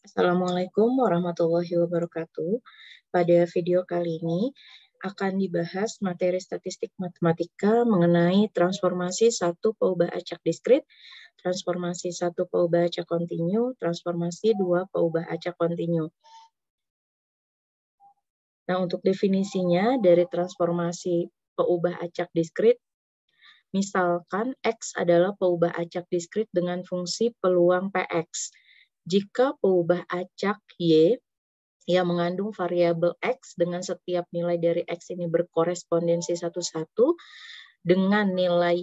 Assalamualaikum warahmatullahi wabarakatuh. Pada video kali ini akan dibahas materi statistik matematika mengenai transformasi satu peubah acak diskrit, transformasi satu peubah acak kontinu, transformasi dua peubah acak kontinu. Nah, untuk definisinya dari transformasi peubah acak diskrit, misalkan X adalah peubah acak diskrit dengan fungsi peluang Px. Jika peubah acak Y yang mengandung variabel X dengan setiap nilai dari X ini berkorespondensi satu-satu dengan nilai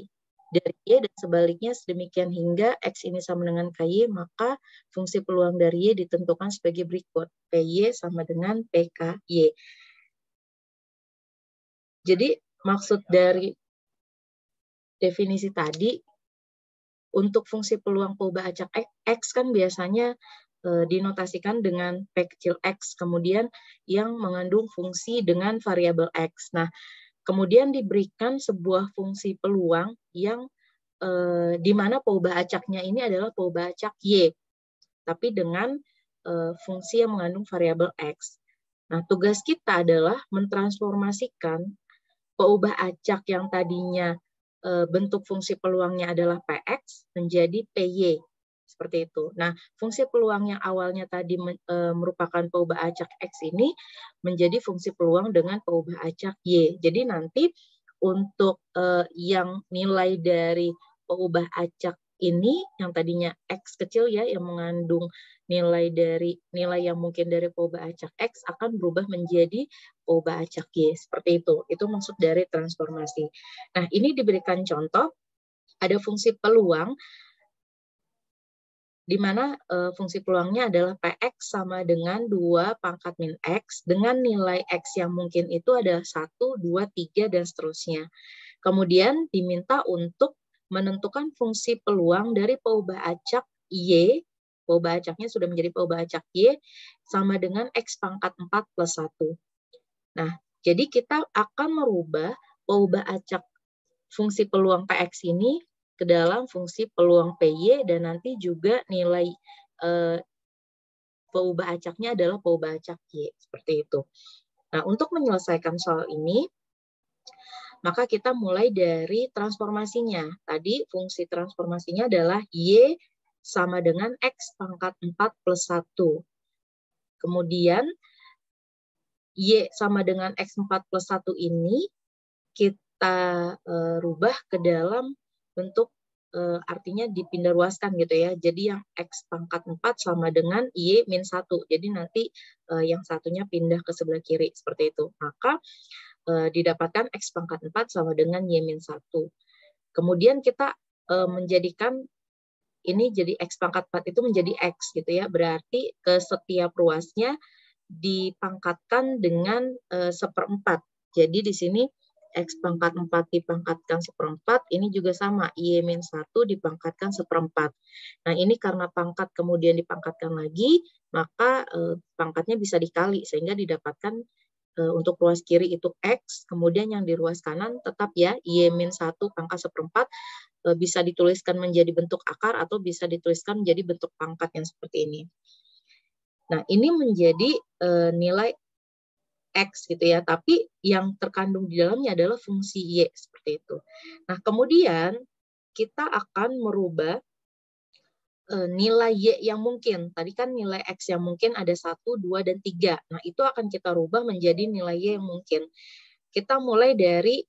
dari Y dan sebaliknya sedemikian hingga X ini sama dengan KY, maka fungsi peluang dari Y ditentukan sebagai berikut. PY sama dengan PKY. Jadi maksud dari definisi tadi, untuk fungsi peluang peubah acak X kan biasanya dinotasikan dengan P kecil X, kemudian yang mengandung fungsi dengan variabel X. Nah, kemudian diberikan sebuah fungsi peluang yang di mana peubah acaknya ini adalah peubah acak Y, tapi dengan fungsi yang mengandung variabel X. Nah, tugas kita adalah mentransformasikan peubah acak yang tadinya bentuk fungsi peluangnya adalah Px menjadi Py. Seperti itu. Nah, fungsi peluang yang awalnya tadi merupakan peubah acak X ini menjadi fungsi peluang dengan peubah acak Y. Jadi nanti untuk yang nilai dari peubah acak ini yang tadinya X kecil ya, yang mengandung nilai yang mungkin dari peubah acak X akan berubah menjadi peubah acak Y. Seperti itu. Itu maksud dari transformasi. Nah, ini diberikan contoh, ada fungsi peluang di mana fungsi peluangnya adalah Px sama dengan 2 pangkat min X dengan nilai X yang mungkin itu adalah 1, 2, 3, dan seterusnya. Kemudian diminta untuk menentukan fungsi peluang dari peubah acak Y, peubah acaknya sudah menjadi peubah acak Y, sama dengan X pangkat 4 plus 1. Nah, jadi kita akan merubah peubah acak fungsi peluang Px ini ke dalam fungsi peluang PY dan nanti juga nilai peubah acaknya adalah peubah acak Y. Seperti itu. Nah, untuk menyelesaikan soal ini, maka kita mulai dari transformasinya. Tadi fungsi transformasinya adalah Y sama dengan X pangkat 4 plus 1. Kemudian Y sama dengan X4 plus 1 ini kita rubah ke dalam bentuk artinya dipindah ruaskan gitu ya. Jadi yang X pangkat 4 sama dengan Y min 1. Jadi nanti yang satunya pindah ke sebelah kiri seperti itu. Maka didapatkan X pangkat 4 sama dengan Y min 1. Kemudian kita menjadikan ini jadi X pangkat 4 itu menjadi X gitu ya. Berarti ke setiap ruasnya dipangkatkan dengan 1/4. Jadi di sini X pangkat 4 dipangkatkan 1/4, ini juga sama, Y min 1 dipangkatkan 1/4. Nah, ini karena pangkat kemudian dipangkatkan lagi, maka pangkatnya bisa dikali, sehingga didapatkan untuk ruas kiri itu X, kemudian yang di ruas kanan tetap ya, Y min 1 pangkat 1/4, bisa dituliskan menjadi bentuk akar atau bisa dituliskan menjadi bentuk pangkat yang seperti ini. Nah, ini menjadi nilai X gitu ya, tapi yang terkandung di dalamnya adalah fungsi Y, seperti itu. Nah, kemudian kita akan merubah nilai Y yang mungkin. Tadi kan nilai X yang mungkin ada 1, 2, dan 3. Nah, itu akan kita rubah menjadi nilai Y yang mungkin. Kita mulai dari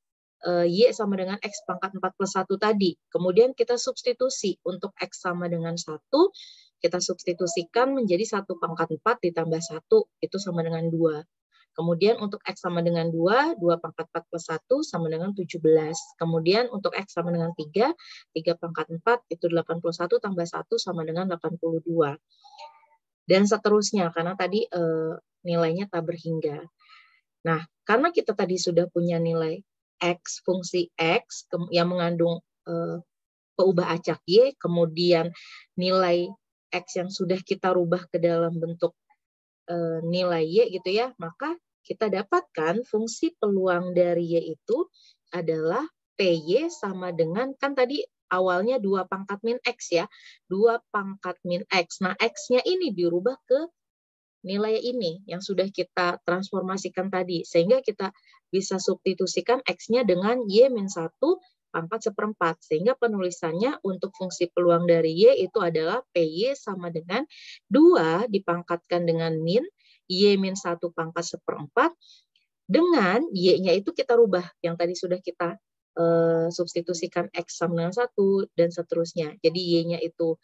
Y sama dengan X pangkat 4 plus 1 tadi. Kemudian kita substitusi untuk X sama dengan 1, kita substitusikan menjadi 1 pangkat 4 ditambah 1, itu sama dengan 2. Kemudian untuk X sama dengan 2, 2 pangkat 4 plus 1 sama dengan 17. Kemudian untuk X sama dengan 3, 3 pangkat 4 itu 81 tambah 1 sama dengan 82. Dan seterusnya, karena tadi nilainya tak berhingga. Nah, karena kita tadi sudah punya nilai X, fungsi X yang mengandung peubah acak Y, kemudian nilai X yang sudah kita rubah ke dalam bentuk nilai Y gitu ya, maka kita dapatkan fungsi peluang dari Y itu adalah PY sama dengan, kan tadi awalnya 2 pangkat min X ya. 2 pangkat min X. Nah, X-nya ini dirubah ke nilai ini yang sudah kita transformasikan tadi. Sehingga kita bisa substitusikan X-nya dengan Y-1 pangkat 1/4. Sehingga penulisannya untuk fungsi peluang dari Y itu adalah PY sama dengan 2 dipangkatkan dengan min, Y-1 pangkat 1/4, dengan Y-nya itu kita rubah. Yang tadi sudah kita substitusikan X sama dengan 1 dan seterusnya. Jadi Y-nya itu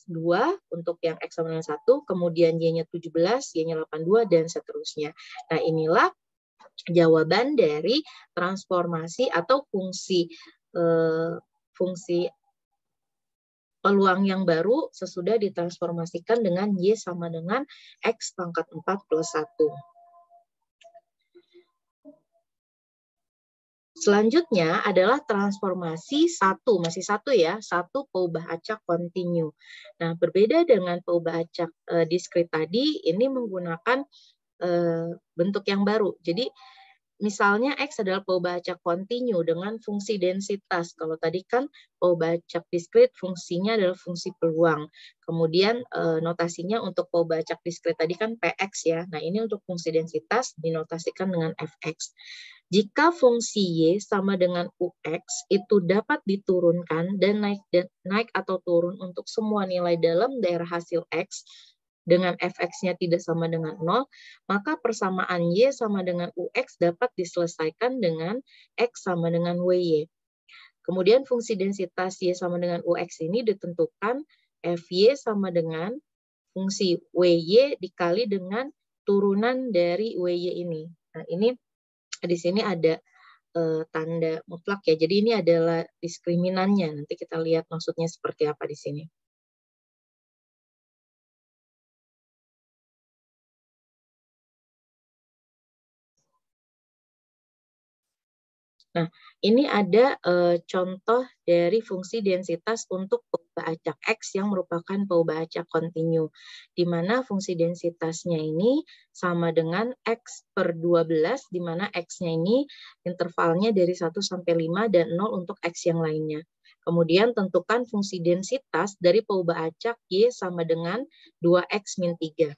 2 untuk yang X sama dengan 1, kemudian Y-nya 17, Y-nya 82, dan seterusnya. Nah, inilah jawaban dari transformasi atau fungsi peluang yang baru sesudah ditransformasikan dengan Y sama dengan X pangkat 4 plus 1. Selanjutnya adalah transformasi masih satu ya, peubah acak kontinu. Nah, berbeda dengan peubah acak diskrit tadi, ini menggunakan bentuk yang baru. Jadi, misalnya X adalah peubah acak kontinu dengan fungsi densitas. Kalau tadi kan peubah acak diskrit fungsinya adalah fungsi peluang. Kemudian notasinya untuk peubah acak diskrit tadi kan Px ya. Nah, ini untuk fungsi densitas dinotasikan dengan Fx. Jika fungsi Y sama dengan Ux itu dapat diturunkan dan naik atau turun untuk semua nilai dalam daerah hasil X, dengan Fx-nya tidak sama dengan 0, maka persamaan Y sama dengan Ux dapat diselesaikan dengan X sama dengan WY. Kemudian fungsi densitas Y sama dengan Ux ini ditentukan Fy sama dengan fungsi WY dikali dengan turunan dari WY ini. Nah, ini di sini ada tanda mutlak ya. Jadi ini adalah diskriminannya. Nanti kita lihat maksudnya seperti apa di sini. Nah, ini ada contoh dari fungsi densitas untuk peubah acak X yang merupakan peubah acak kontinu, di mana fungsi densitasnya ini sama dengan X per 12, di mana X-nya ini intervalnya dari 1 sampai 5 dan 0 untuk X yang lainnya. Kemudian tentukan fungsi densitas dari peubah acak Y sama dengan 2X min 3.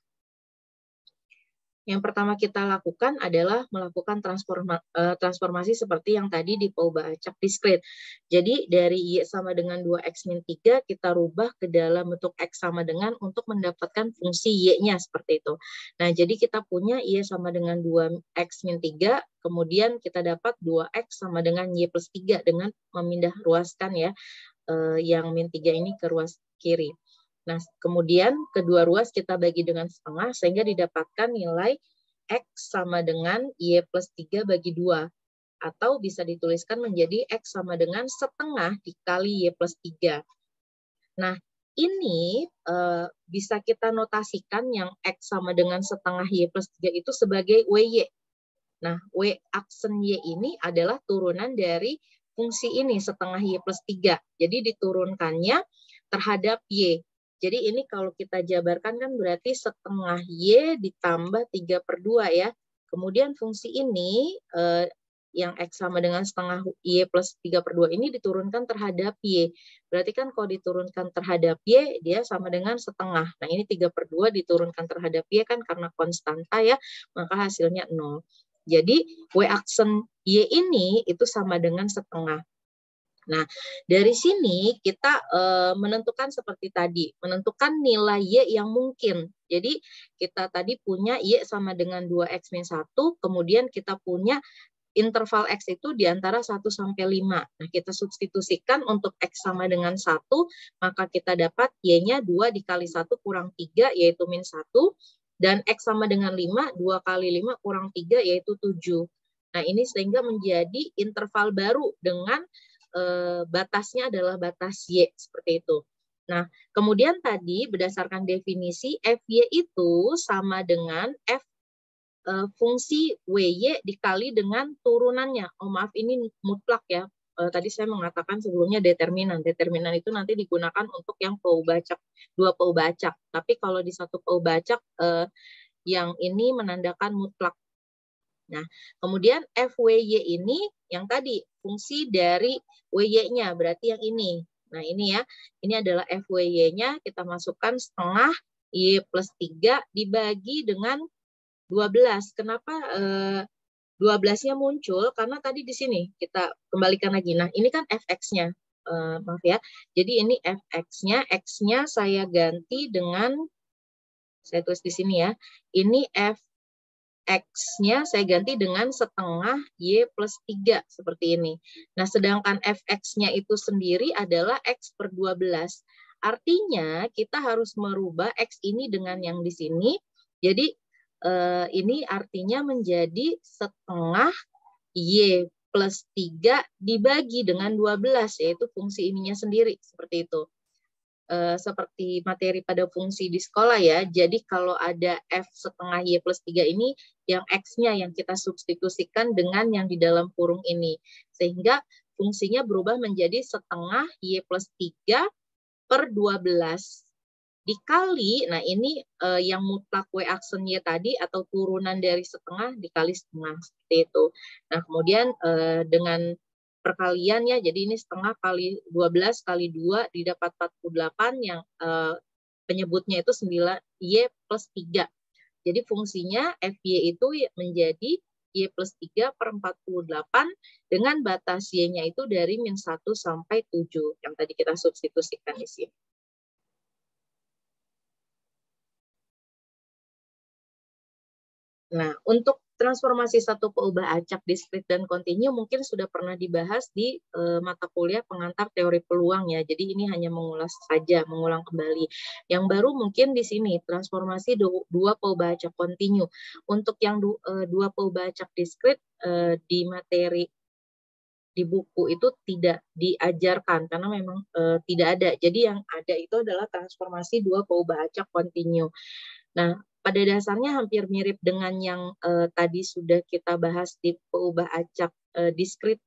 Yang pertama kita lakukan adalah melakukan transformasi seperti yang tadi di peubah acak diskrit. Jadi dari Y sama dengan 2X min 3 kita rubah ke dalam bentuk X sama dengan untuk mendapatkan fungsi Y-nya seperti itu. Nah, jadi kita punya Y sama dengan 2X min 3, kemudian kita dapat 2X sama dengan Y plus 3 dengan memindah ruaskan ya, yang min 3 ini ke ruas kiri. Nah, kemudian kedua ruas kita bagi dengan setengah sehingga didapatkan nilai X sama dengan Y plus 3 bagi 2. Atau bisa dituliskan menjadi X sama dengan setengah dikali Y plus 3. Nah, ini bisa kita notasikan yang X sama dengan setengah Y plus 3 itu sebagai WY. Nah, W aksen Y ini adalah turunan dari fungsi ini, setengah Y plus 3. Jadi diturunkannya terhadap Y. Jadi ini kalau kita jabarkan kan berarti setengah Y ditambah 3/2 ya. Kemudian fungsi ini yang X sama dengan setengah Y plus 3/2 ini diturunkan terhadap Y. Berarti kan kalau diturunkan terhadap Y, dia sama dengan setengah. Nah, ini 3/2 diturunkan terhadap Y kan karena konstanta ya, maka hasilnya 0. Jadi W aksen Y ini itu sama dengan setengah. Nah, dari sini kita menentukan seperti tadi, menentukan nilai Y yang mungkin. Jadi, kita tadi punya Y sama dengan 2X min 1, kemudian kita punya interval X itu di antara 1 sampai 5. Nah, kita substitusikan untuk X sama dengan 1, maka kita dapat Y-nya 2 dikali 1 kurang 3, yaitu min 1. Dan X sama dengan 5, 2 kali 5 kurang 3, yaitu 7. Nah, ini sehingga menjadi interval baru dengan batasnya adalah batas Y, seperti itu. Nah, kemudian tadi berdasarkan definisi FY itu sama dengan F fungsi WY dikali dengan turunannya. Oh maaf, ini mutlak ya. Tadi saya mengatakan sebelumnya determinan. Determinan itu nanti digunakan untuk yang peubah acak, 2 peubah acak. Tapi kalau di satu peubah acak, yang ini menandakan mutlak. Nah, kemudian FWY ini yang tadi fungsi dari WY-nya, berarti yang ini. Nah ini ya, ini adalah FWY-nya, kita masukkan setengah Y plus 3 dibagi dengan 12. Kenapa 12-nya muncul? Karena tadi di sini kita kembalikan lagi. Nah ini kan fx-nya, maaf ya. Jadi ini fx-nya, x-nya saya ganti dengan, saya tulis di sini ya, ini X-nya saya ganti dengan setengah Y plus 3, seperti ini. Nah, sedangkan Fx-nya itu sendiri adalah X per 12. Artinya, kita harus merubah X ini dengan yang di sini. Jadi, ini artinya menjadi setengah Y plus 3 dibagi dengan 12, yaitu fungsi ininya sendiri, seperti itu. Seperti materi pada fungsi di sekolah ya. Jadi kalau ada F setengah Y plus 3 ini, yang X-nya yang kita substitusikan dengan yang di dalam kurung ini. Sehingga fungsinya berubah menjadi setengah Y plus 3 per 12 dikali, nah ini yang mutlak W aksen Y tadi atau turunan dari setengah dikali setengah, seperti itu. Nah kemudian dengan perkalian ya, jadi ini setengah kali 12 kali 2 didapat 48 yang penyebutnya itu 9 Y plus 3. Jadi fungsinya FY itu menjadi Y plus 3 per 48 dengan batas Y-nya itu dari min 1 sampai 7 yang tadi kita substitusikan di sini. Nah, untuk transformasi satu peubah acak, diskrit, dan kontinu mungkin sudah pernah dibahas di mata kuliah pengantar teori peluang ya. Jadi ini hanya mengulas saja, mengulang kembali. Yang baru mungkin di sini transformasi dua peubah acak kontinu. Untuk yang dua peubah acak diskrit di materi di buku itu tidak diajarkan karena memang tidak ada. Jadi yang ada itu adalah transformasi dua peubah acak kontinu. Nah, pada dasarnya hampir mirip dengan yang tadi sudah kita bahas di peubah acak diskrit,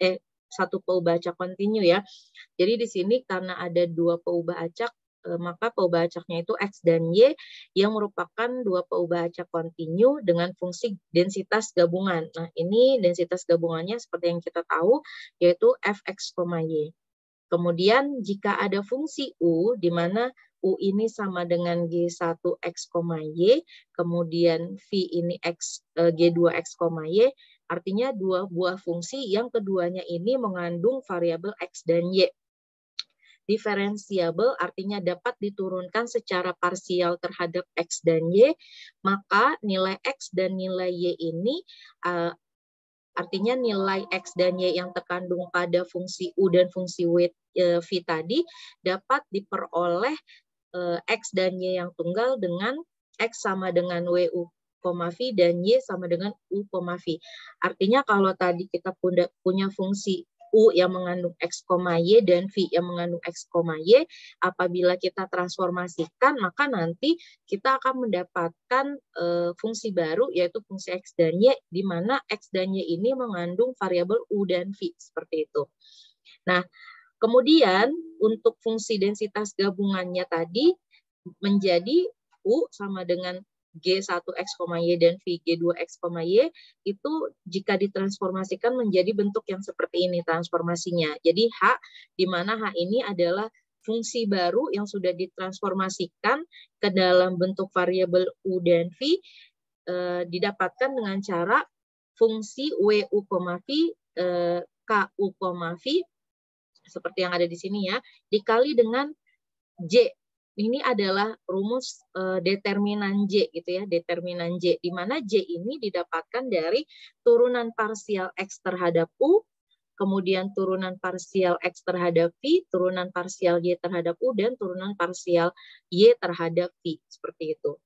satu peubah acak kontinu ya. Jadi di sini karena ada dua peubah acak, maka peubah acaknya itu X dan Y yang merupakan dua peubah acak kontinu dengan fungsi densitas gabungan. Nah, ini densitas gabungannya seperti yang kita tahu, yaitu Fx, Y. Kemudian jika ada fungsi U, di mana U ini sama dengan G1X, Y, kemudian V ini G2X, Y, artinya dua buah fungsi yang keduanya ini mengandung variabel X dan Y. Diferensiabel artinya dapat diturunkan secara parsial terhadap X dan Y, maka nilai X dan nilai Y ini artinya nilai X dan Y yang terkandung pada fungsi U dan fungsi V tadi dapat diperoleh X dan Y yang tunggal dengan X sama dengan WU, V dan Y sama dengan U, V. Artinya kalau tadi kita punya fungsi U yang mengandung X, Y dan V yang mengandung X, Y, apabila kita transformasikan maka nanti kita akan mendapatkan fungsi baru yaitu fungsi X dan Y di mana X dan Y ini mengandung variabel U dan V seperti itu. Nah, kemudian untuk fungsi densitas gabungannya tadi menjadi U sama dengan G1X, Y dan V G2X, Y itu jika ditransformasikan menjadi bentuk yang seperti ini transformasinya. Jadi H, di mana H ini adalah fungsi baru yang sudah ditransformasikan ke dalam bentuk variabel U dan V didapatkan dengan cara fungsi WU, V, KU, V seperti yang ada di sini ya, dikali dengan J. Ini adalah rumus determinan J gitu ya, determinan J di mana J ini didapatkan dari turunan parsial X terhadap U, kemudian turunan parsial X terhadap V, turunan parsial Y terhadap U dan turunan parsial Y terhadap V seperti itu.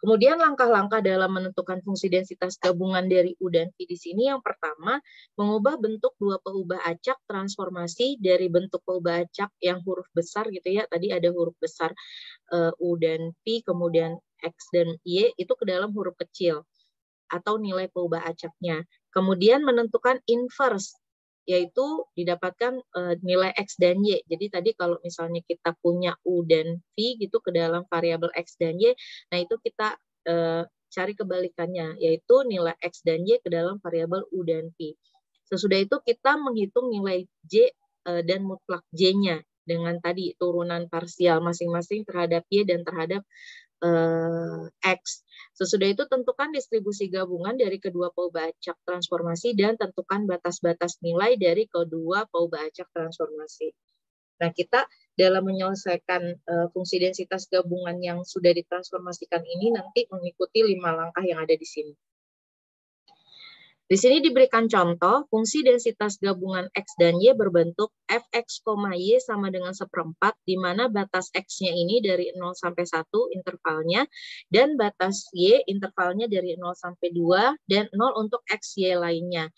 Kemudian langkah-langkah dalam menentukan fungsi densitas gabungan dari U dan V di sini yang pertama, mengubah bentuk dua peubah acak transformasi dari bentuk peubah acak yang huruf besar gitu ya, tadi ada huruf besar U dan V, kemudian X dan Y itu ke dalam huruf kecil atau nilai peubah acaknya. Kemudian menentukan inverse, yaitu didapatkan nilai X dan Y. Jadi tadi kalau misalnya kita punya U dan V gitu ke dalam variabel X dan Y, nah itu kita cari kebalikannya, yaitu nilai X dan Y ke dalam variabel U dan V. Sesudah itu kita menghitung nilai J dan mutlak J-nya dengan tadi turunan parsial masing-masing terhadap Y dan terhadap X. Sesudah itu tentukan distribusi gabungan dari kedua peubah-acak transformasi dan tentukan batas-batas nilai dari kedua peubah-acak transformasi. Nah, kita dalam menyelesaikan fungsi densitas gabungan yang sudah ditransformasikan ini nanti mengikuti 5 langkah yang ada di sini. Di sini diberikan contoh, fungsi densitas gabungan X dan Y berbentuk Fx, Y sama dengan 1/4, di mana batas X-nya ini dari 0 sampai 1 intervalnya, dan batas Y intervalnya dari 0 sampai 2, dan 0 untuk X, Y lainnya.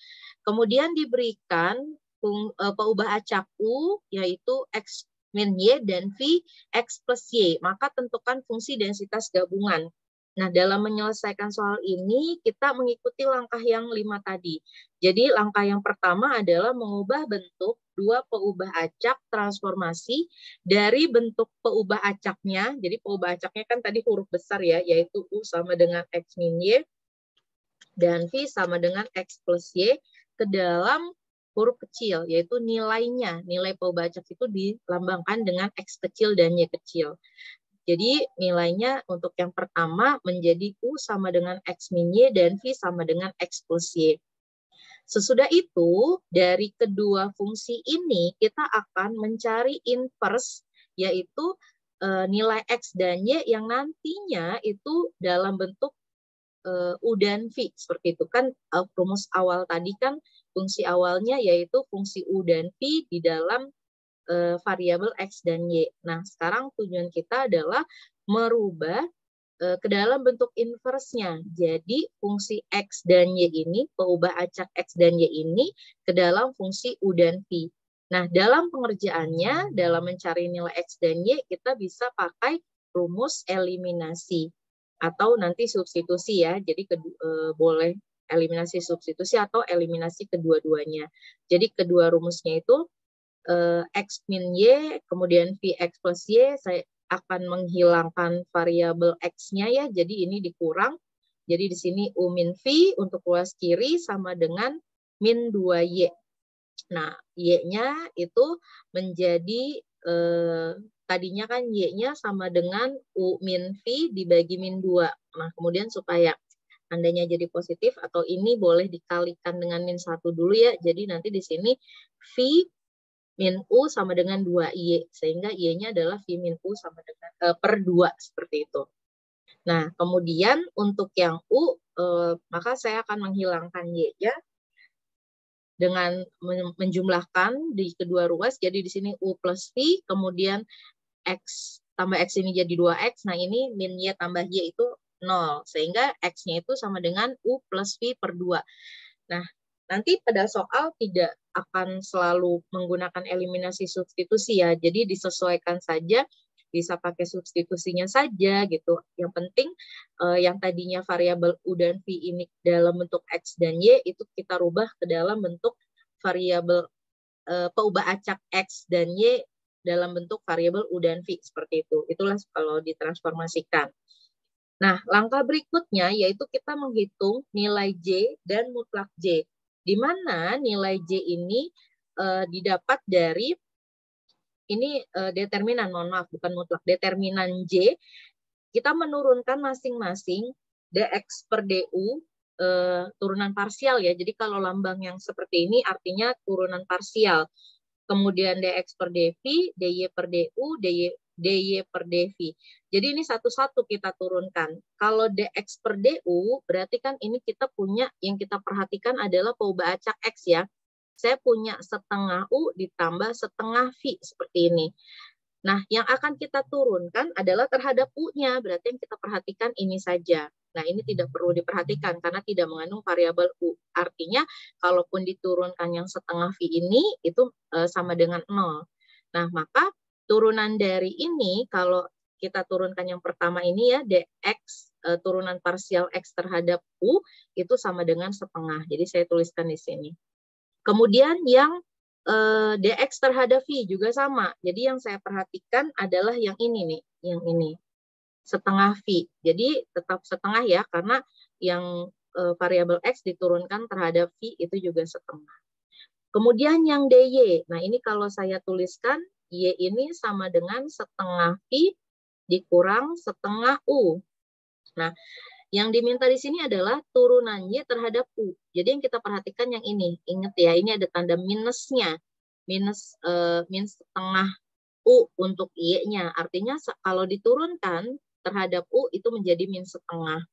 Kemudian diberikan peubah acak U, yaitu X min Y dan V X plus Y. Maka tentukan fungsi densitas gabungan. Nah, dalam menyelesaikan soal ini, kita mengikuti langkah yang 5 tadi. Jadi, langkah yang pertama adalah mengubah bentuk dua peubah acak transformasi dari bentuk peubah acaknya. Jadi, peubah acaknya kan tadi huruf besar ya, yaitu U sama dengan X min Y, dan V sama dengan X plus Y, ke dalam huruf kecil, yaitu nilainya. Nilai peubah acak itu dilambangkan dengan X kecil dan Y kecil. Jadi nilainya untuk yang pertama menjadi U sama dengan X min Y dan V sama dengan X plus Y. Sesudah itu, dari kedua fungsi ini kita akan mencari inverse, yaitu nilai X dan Y yang nantinya itu dalam bentuk U dan V. Seperti itu kan rumus awal tadi kan fungsi awalnya yaitu fungsi U dan V di dalam variabel X dan Y. Nah, sekarang tujuan kita adalah merubah ke dalam bentuk inverse-nya. Jadi, fungsi X dan Y ini, peubah acak X dan Y ini, ke dalam fungsi U dan V. Nah, dalam pengerjaannya, dalam mencari nilai X dan Y, kita bisa pakai rumus eliminasi. Atau nanti substitusi ya, jadi boleh eliminasi substitusi atau eliminasi kedua-duanya. Jadi, kedua rumusnya itu, X min Y, kemudian Vx plus Y, saya akan menghilangkan variabel X-nya ya, jadi ini dikurang. Jadi di sini U min V untuk ruas kiri sama dengan min 2Y. Nah, Y-nya itu menjadi, tadinya kan Y-nya sama dengan U min V dibagi min 2. Nah, kemudian supaya tandanya jadi positif, atau ini boleh dikalikan dengan min 1 dulu ya, jadi nanti di sini V min U sama dengan 2Y, sehingga Y-nya adalah V min U sama dengan per 2, seperti itu. Nah, kemudian untuk yang U, maka saya akan menghilangkan Y-nya dengan menjumlahkan di kedua ruas, jadi di sini U plus V, kemudian X tambah X ini jadi 2X, nah ini min Y tambah Y itu 0, sehingga X-nya itu sama dengan U plus V per 2. Nah, nanti pada soal tidak akan selalu menggunakan eliminasi substitusi ya, jadi disesuaikan saja, bisa pakai substitusinya saja gitu. Yang penting yang tadinya variabel U dan V ini dalam bentuk X dan Y, itu kita rubah ke dalam bentuk variabel peubah acak X dan Y dalam bentuk variabel U dan V, seperti itu. Itulah kalau ditransformasikan. Nah, langkah berikutnya yaitu kita menghitung nilai J dan mutlak J, di mana nilai J ini didapat dari, ini determinan, mohon maaf, bukan mutlak, determinan J, kita menurunkan masing-masing dx per du, turunan parsial ya, jadi kalau lambang yang seperti ini artinya turunan parsial, kemudian dx per dv, dy per du, dy per dv. Jadi ini satu-satu kita turunkan. Kalau dx per du, berarti kan ini kita punya, yang kita perhatikan adalah peubah acak X ya. Saya punya setengah U ditambah setengah V, seperti ini. Nah, yang akan kita turunkan adalah terhadap U-nya, berarti yang kita perhatikan ini saja. Nah, ini tidak perlu diperhatikan karena tidak mengandung variabel U. Artinya, kalaupun diturunkan yang setengah V ini, itu sama dengan 0. Nah, maka turunan dari ini, kalau kita turunkan yang pertama ini ya, dx, turunan parsial X terhadap U, itu sama dengan setengah. Jadi, saya tuliskan di sini. Kemudian yang dx terhadap V juga sama. Jadi yang saya perhatikan adalah yang ini nih, yang ini. Setengah V. Jadi tetap setengah ya, karena yang variabel X diturunkan terhadap V itu juga setengah. Kemudian yang DY, nah ini kalau saya tuliskan, Y ini sama dengan setengah V dikurang setengah U. Nah, yang diminta di sini adalah turunan Y terhadap U. Jadi yang kita perhatikan yang ini. Ingat ya, ini ada tanda minusnya. Minus setengah U untuk Y-nya. Artinya kalau diturunkan terhadap U itu menjadi min setengah.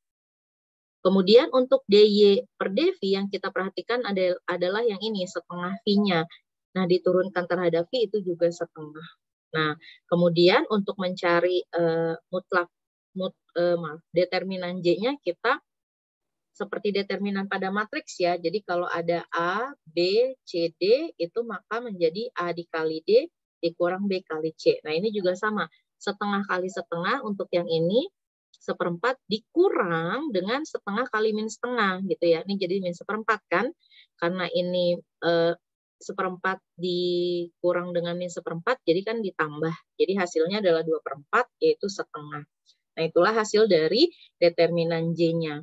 Kemudian untuk DY per DV yang kita perhatikan adalah yang ini, setengah V-nya. Nah, diturunkan terhadap V itu juga setengah. Nah, kemudian untuk mencari determinan J-nya kita seperti determinan pada matriks ya. Jadi kalau ada A, B, C, D itu maka menjadi A dikali D dikurang B kali C. Nah, ini juga sama. Setengah kali setengah untuk yang ini seperempat dikurang dengan setengah kali min setengah gitu ya. Ini jadi min seperempat kan? Karena ini seperempat dikurang dengan min seperempat, jadi kan ditambah. Jadi hasilnya adalah 2/4 yaitu setengah. Nah, itulah hasil dari determinan J-nya.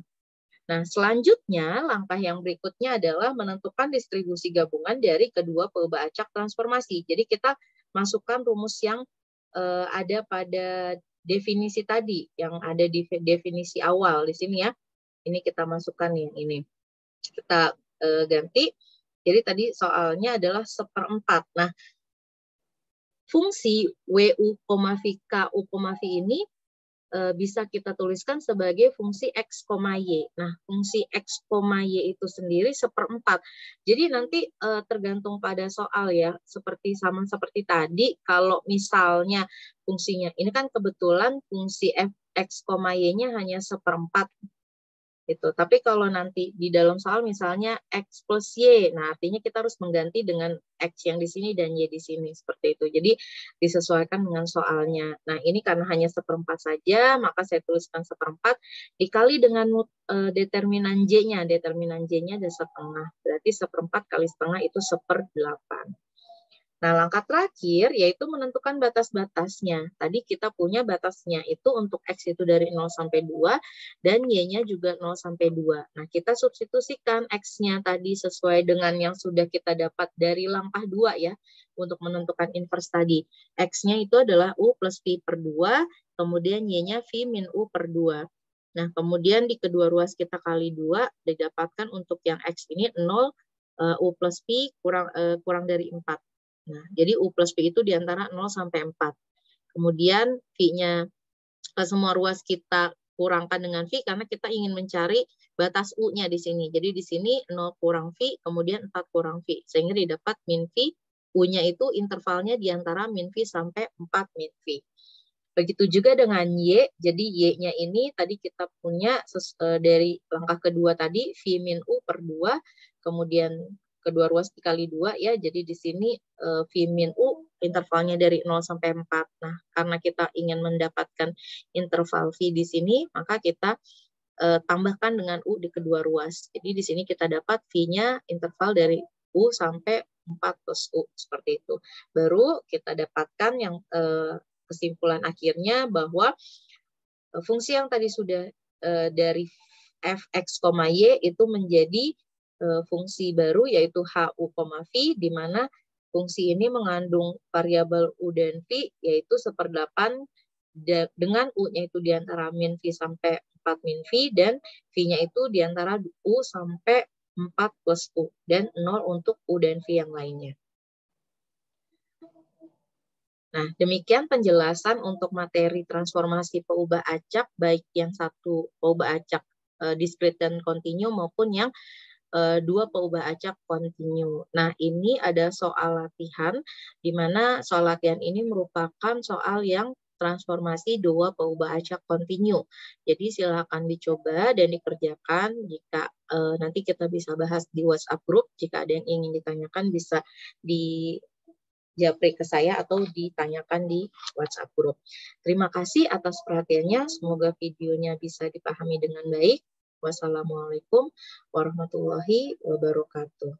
Nah, selanjutnya langkah yang berikutnya adalah menentukan distribusi gabungan dari kedua pelba acak transformasi. Jadi kita masukkan rumus yang ada pada definisi tadi, yang ada di definisi awal di sini ya. Ini kita masukkan yang ini. Kita ganti. Jadi tadi soalnya adalah seperempat. Nah, fungsi WU, V, KU, V ini bisa kita tuliskan sebagai fungsi X, Y. Nah, fungsi X, Y itu sendiri seperempat. Jadi nanti tergantung pada soal ya, sama seperti tadi, kalau misalnya fungsinya, ini kan kebetulan fungsi X, Y-nya hanya seperempat. Gitu. Tapi kalau nanti di dalam soal misalnya X plus Y, nah artinya kita harus mengganti dengan X yang di sini dan Y di sini, seperti itu. Jadi disesuaikan dengan soalnya. Nah ini karena hanya seperempat saja, maka saya tuliskan seperempat, dikali dengan determinan J-nya. Determinan J-nya ada setengah, berarti seperempat kali setengah itu 1/8. Nah, langkah terakhir yaitu menentukan batas-batasnya. Tadi kita punya batasnya itu untuk X itu dari 0 sampai 2 dan Y-nya juga 0 sampai 2. Nah, kita substitusikan X-nya tadi sesuai dengan yang sudah kita dapat dari langkah 2 ya, untuk menentukan inverse tadi. X-nya itu adalah U plus V per 2, kemudian Y-nya V min U per 2. Nah, kemudian di kedua ruas kita kali 2, didapatkan untuk yang X ini 0, U plus V kurang dari 4. Nah, jadi U plus V itu di antara 0 sampai 4. Kemudian V-nya semua ruas kita kurangkan dengan V karena kita ingin mencari batas U-nya di sini. Jadi di sini 0 kurang V, kemudian 4 kurang V. Sehingga didapat min V, U-nya itu intervalnya di antara min V sampai 4 min V. Begitu juga dengan Y, jadi Y-nya ini tadi kita punya dari langkah kedua tadi, V min U per 2, kemudian kedua ruas dikali 2 ya, jadi di sini V min U intervalnya dari 0 sampai 4. Nah, karena kita ingin mendapatkan interval V di sini, maka kita tambahkan dengan U di kedua ruas. Jadi di sini kita dapat V-nya interval dari U sampai 4 plus U, seperti itu. Baru kita dapatkan yang kesimpulan akhirnya bahwa fungsi yang tadi sudah dari Fx, Y itu menjadi fungsi baru yaitu HU, V, di mana fungsi ini mengandung variabel U dan V yaitu 1/8 dengan U-nya itu di antara min V sampai 4 min V dan V-nya itu di antara U sampai 4 plus U dan 0 untuk U dan V yang lainnya. Nah, demikian penjelasan untuk materi transformasi peubah acak, baik yang satu peubah acak discrete dan kontinu maupun yang dua peubah acak kontinu. Nah, ini ada soal latihan, di mana soal latihan ini merupakan soal yang transformasi dua peubah acak kontinu. Jadi silakan dicoba dan dikerjakan. Jika nanti kita bisa bahas di WhatsApp group, jika ada yang ingin ditanyakan bisa di japri ke saya atau ditanyakan di WhatsApp group. Terima kasih atas perhatiannya. Semoga videonya bisa dipahami dengan baik. Wassalamualaikum warahmatullahi wabarakatuh.